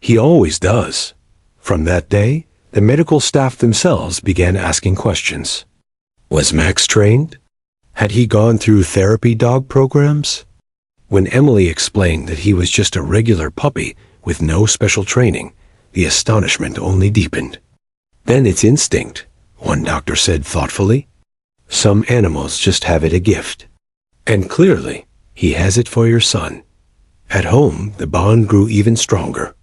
"He always does." From that day, the medical staff themselves began asking questions. Was Max trained? Had he gone through therapy dog programs? When Emily explained that he was just a regular puppy with no special training, the astonishment only deepened. "Then it's instinct," one doctor said thoughtfully. Some animals just have it a gift. And clearly, he has it for your son. At home, the bond grew even stronger.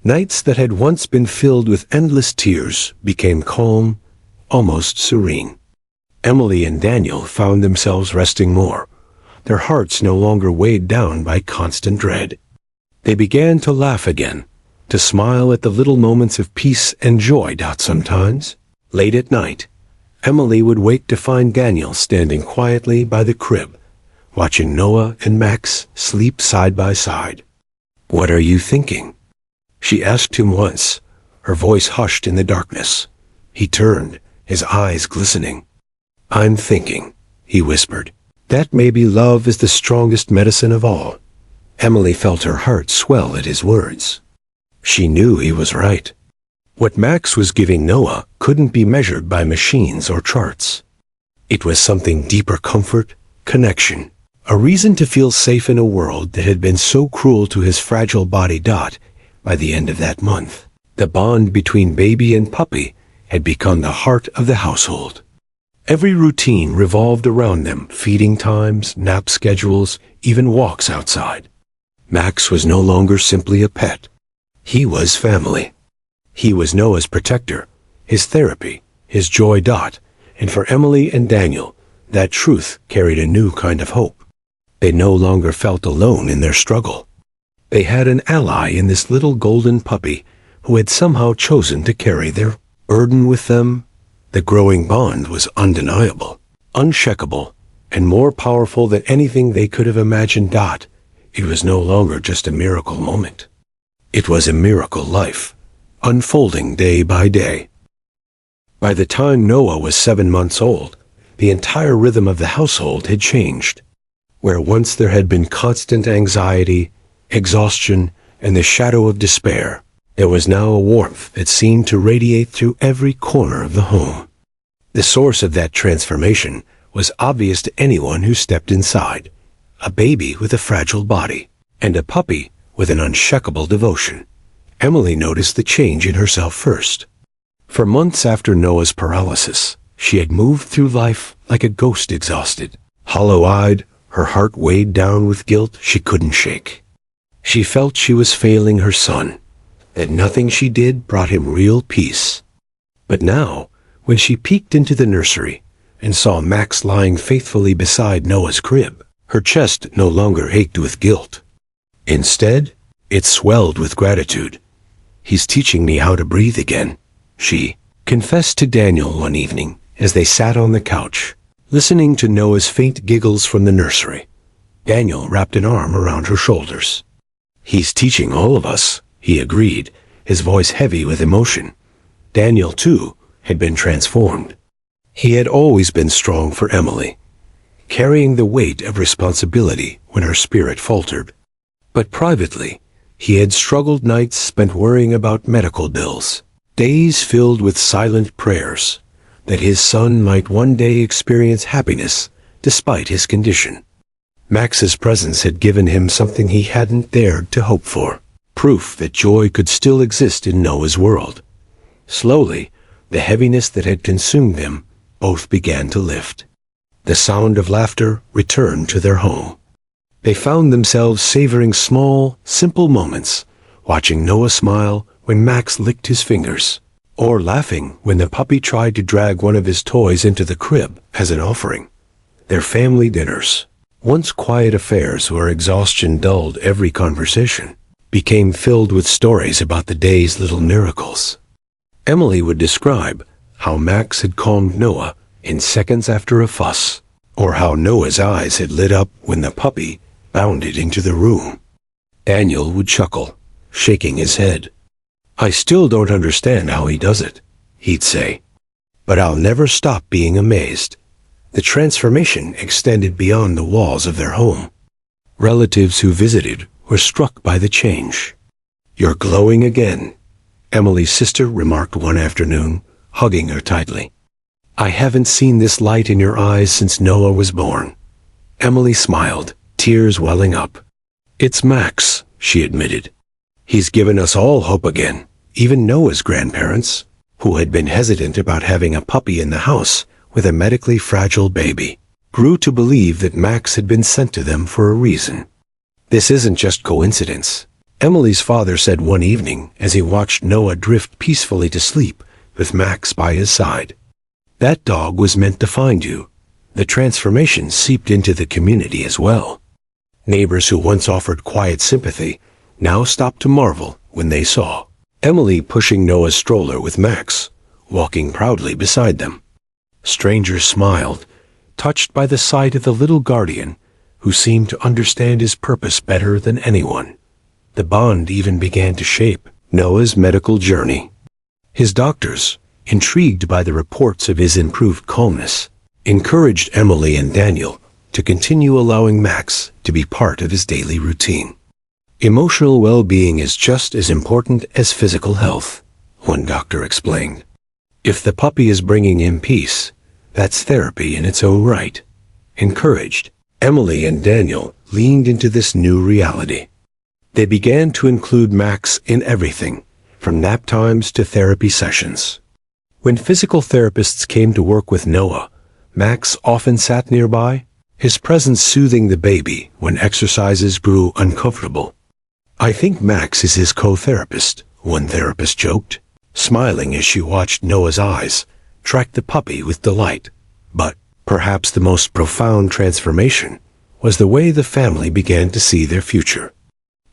Nights that had once been filled with endless tears became calm, almost serene. Emily and Daniel found themselves resting more, their hearts no longer weighed down by constant dread. They began to laugh again, to smile at the little moments of peace and joy. Sometimes, late at night, Emily would wake to find Daniel standing quietly by the crib, watching Noah and Max sleep side by side. "What are you thinking?" she asked him once, her voice hushed in the darkness. He turned, his eyes glistening. "I'm thinking," he whispered, "that maybe love is the strongest medicine of all." Emily felt her heart swell at his words. She knew he was right. What Max was giving Noah couldn't be measured by machines or charts. It was something deeper: comfort, connection, a reason to feel safe in a world that had been so cruel to his fragile body. By the end of that month, the bond between baby and puppy had become the heart of the household. Every routine revolved around them: feeding times, nap schedules, even walks outside. Max was no longer simply a pet. He was family. He was Noah's protector, his therapy, his joy. And for Emily and Daniel, that truth carried a new kind of hope. They no longer felt alone in their struggle. They had an ally in this little golden puppy who had somehow chosen to carry their burden with them. The growing bond was undeniable, unshakable, and more powerful than anything they could have imagined. It was no longer just a miracle moment. It was a miracle life, unfolding day by day. By the time Noah was 7 months old, the entire rhythm of the household had changed. Where once there had been constant anxiety, exhaustion, and the shadow of despair, there was now a warmth that seemed to radiate through every corner of the home. The source of that transformation was obvious to anyone who stepped inside: a baby with a fragile body, and a puppy with an unshakable devotion. Emily noticed the change in herself first. For months after Noah's paralysis, she had moved through life like a ghost, exhausted, hollow-eyed, her heart weighed down with guilt she couldn't shake. She felt she was failing her son, that nothing she did brought him real peace. But now, when she peeked into the nursery and saw Max lying faithfully beside Noah's crib, her chest no longer ached with guilt. Instead, it swelled with gratitude. "He's teaching me how to breathe again," she confessed to Daniel one evening as they sat on the couch, listening to Noah's faint giggles from the nursery. Daniel wrapped an arm around her shoulders. "He's teaching all of us," he agreed, his voice heavy with emotion. Daniel, too, had been transformed. He had always been strong for Emily, carrying the weight of responsibility when her spirit faltered. But privately, he had struggled nights spent worrying about medical bills, days filled with silent prayers that his son might one day experience happiness despite his condition. Max's presence had given him something he hadn't dared to hope for: proof that joy could still exist in Noah's world. Slowly, the heaviness that had consumed them both began to lift. The sound of laughter returned to their home. They found themselves savoring small, simple moments, watching Noah smile when Max licked his fingers, or laughing when the puppy tried to drag one of his toys into the crib as an offering. Their family dinners, once quiet affairs where exhaustion dulled every conversation, became filled with stories about the day's little miracles. Emily would describe how Max had calmed Noah in seconds after a fuss, or how Noah's eyes had lit up when the puppy bounded into the room. Daniel would chuckle, shaking his head. "I still don't understand how he does it," he'd say. "But I'll never stop being amazed." The transformation extended beyond the walls of their home. Relatives who visited were struck by the change. "You're glowing again," Emily's sister remarked one afternoon, hugging her tightly. "I haven't seen this light in your eyes since Noah was born." Emily smiled, tears welling up. "It's Max," she admitted. "He's given us all hope again." Even Noah's grandparents, who had been hesitant about having a puppy in the house, with a medically fragile baby, grew to believe that Max had been sent to them for a reason. "This isn't just coincidence," Emily's father said one evening as he watched Noah drift peacefully to sleep with Max by his side. "That dog was meant to find you." The transformation seeped into the community as well. Neighbors who once offered quiet sympathy now stopped to marvel when they saw Emily pushing Noah's stroller with Max, walking proudly beside them. Strangers smiled, touched by the sight of the little guardian who seemed to understand his purpose better than anyone. The bond even began to shape Noah's medical journey. His doctors, intrigued by the reports of his improved calmness, encouraged Emily and Daniel to continue allowing Max to be part of his daily routine. "Emotional well-being is just as important as physical health," one doctor explained. "If the puppy is bringing him peace, that's therapy in its own right." Encouraged, Emily and Daniel leaned into this new reality. They began to include Max in everything, from nap times to therapy sessions. When physical therapists came to work with Noah, Max often sat nearby, his presence soothing the baby when exercises grew uncomfortable. "I think Max is his co-therapist," one therapist joked, smiling as she watched Noah's eyes track the puppy with delight. But perhaps the most profound transformation was the way the family began to see their future.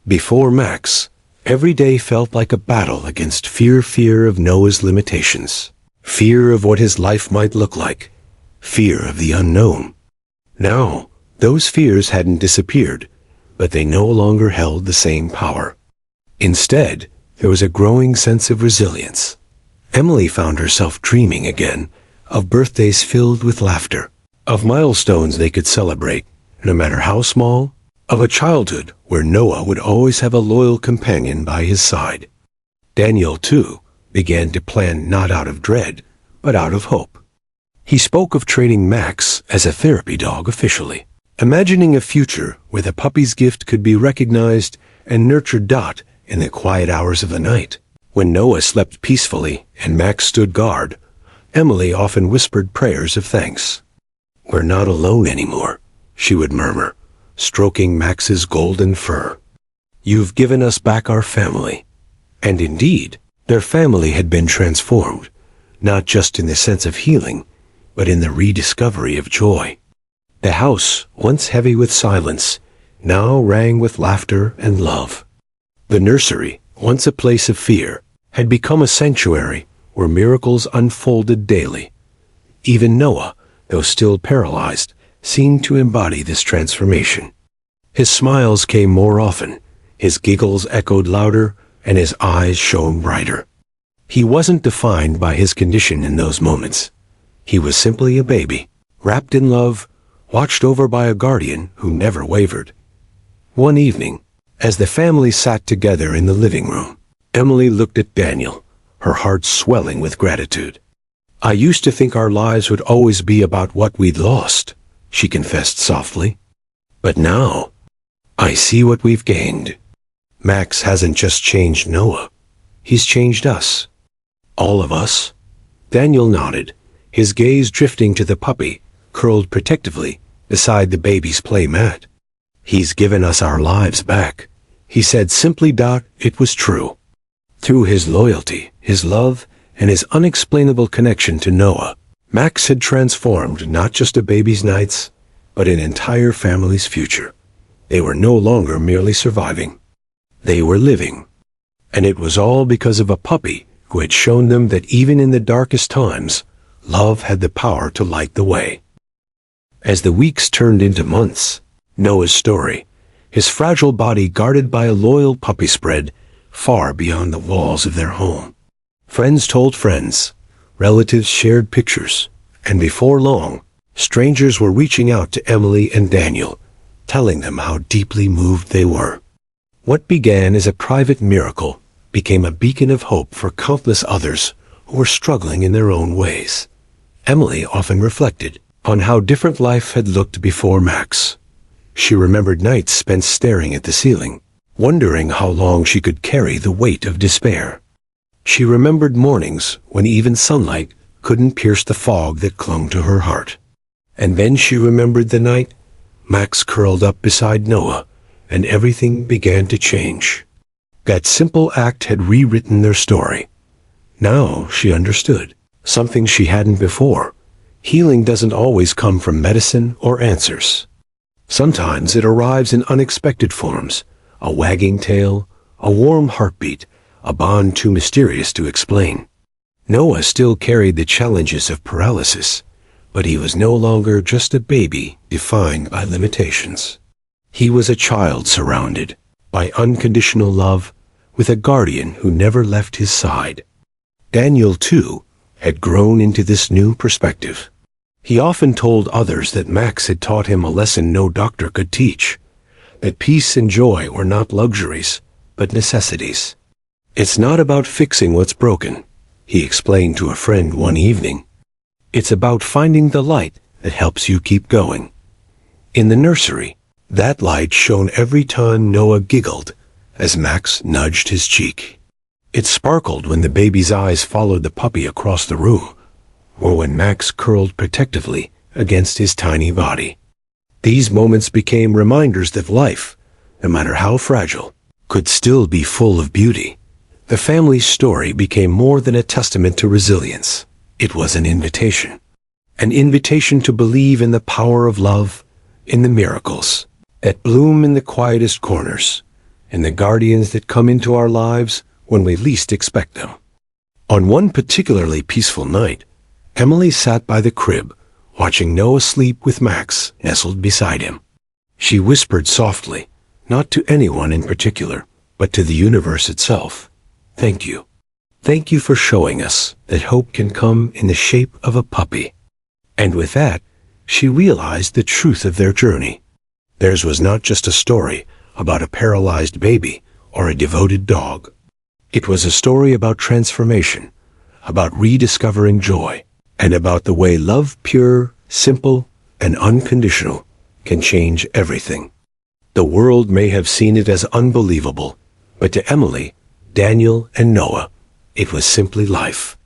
Before Max, every day felt like a battle against fear of Noah's limitations, fear of what his life might look like, fear of the unknown. Now, those fears hadn't disappeared, but they no longer held the same power. Instead, there was a growing sense of resilience. Emily found herself dreaming again of birthdays filled with laughter, of milestones they could celebrate, no matter how small, of a childhood where Noah would always have a loyal companion by his side. Daniel, too, began to plan not out of dread, but out of hope. He spoke of training Max as a therapy dog officially, imagining a future where the puppy's gift could be recognized and nurtured in the quiet hours of the night. When Noah slept peacefully and Max stood guard, Emily often whispered prayers of thanks. "We're not alone anymore," she would murmur, stroking Max's golden fur. "You've given us back our family." And indeed, their family had been transformed, not just in the sense of healing, but in the rediscovery of joy. The house, once heavy with silence, now rang with laughter and love. The nursery, once a place of fear, had become a sanctuary where miracles unfolded daily. Even Noah, though still paralyzed, seemed to embody this transformation. His smiles came more often, his giggles echoed louder, and his eyes shone brighter. He wasn't defined by his condition in those moments. He was simply a baby, wrapped in love, watched over by a guardian who never wavered. One evening, as the family sat together in the living room, Emily looked at Daniel, her heart swelling with gratitude. "I used to think our lives would always be about what we'd lost," she confessed softly. "But now, I see what we've gained. Max hasn't just changed Noah. He's changed us. All of us." Daniel nodded, his gaze drifting to the puppy, curled protectively beside the baby's play mat. "He's given us our lives back," he said simply. It was true. Through his loyalty, his love, and his unexplainable connection to Noah, Max had transformed not just a baby's nights, but an entire family's future. They were no longer merely surviving. They were living. And it was all because of a puppy who had shown them that even in the darkest times, love had the power to light the way. As the weeks turned into months, Noah's story, his fragile body guarded by a loyal puppy, spread far beyond the walls of their home. Friends told friends, relatives shared pictures, and before long, strangers were reaching out to Emily and Daniel, telling them how deeply moved they were. What began as a private miracle became a beacon of hope for countless others who were struggling in their own ways. Emily often reflected on how different life had looked before Max. She remembered nights spent staring at the ceiling, wondering how long she could carry the weight of despair. She remembered mornings when even sunlight couldn't pierce the fog that clung to her heart. And then she remembered the night Max curled up beside Noah, and everything began to change. That simple act had rewritten their story. Now she understood, something she hadn't before. Healing doesn't always come from medicine or answers. Sometimes it arrives in unexpected forms, a wagging tail, a warm heartbeat, a bond too mysterious to explain. Noah still carried the challenges of paralysis, but he was no longer just a baby defined by limitations. He was a child surrounded by unconditional love, with a guardian who never left his side. Daniel, too, had grown into this new perspective. He often told others that Max had taught him a lesson no doctor could teach, that peace and joy were not luxuries, but necessities. "It's not about fixing what's broken," he explained to a friend one evening. "It's about finding the light that helps you keep going." In the nursery, that light shone every time Noah giggled as Max nudged his cheek. It sparkled when the baby's eyes followed the puppy across the room, or when Max curled protectively against his tiny body. These moments became reminders that life, no matter how fragile, could still be full of beauty. The family's story became more than a testament to resilience. It was an invitation to believe in the power of love, in the miracles that bloom in the quietest corners, and the guardians that come into our lives when we least expect them. On one particularly peaceful night, Emily sat by the crib, watching Noah sleep with Max nestled beside him. She whispered softly, not to anyone in particular, but to the universe itself, "Thank you. Thank you for showing us that hope can come in the shape of a puppy." And with that, she realized the truth of their journey. Theirs was not just a story about a paralyzed baby or a devoted dog. It was a story about transformation, about rediscovering joy, and about the way love, pure, simple, and unconditional, can change everything. The world may have seen it as unbelievable, but to Emily, Daniel, and Noah, it was simply life.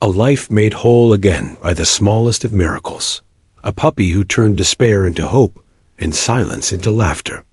A life made whole again by the smallest of miracles. A puppy who turned despair into hope and silence into laughter.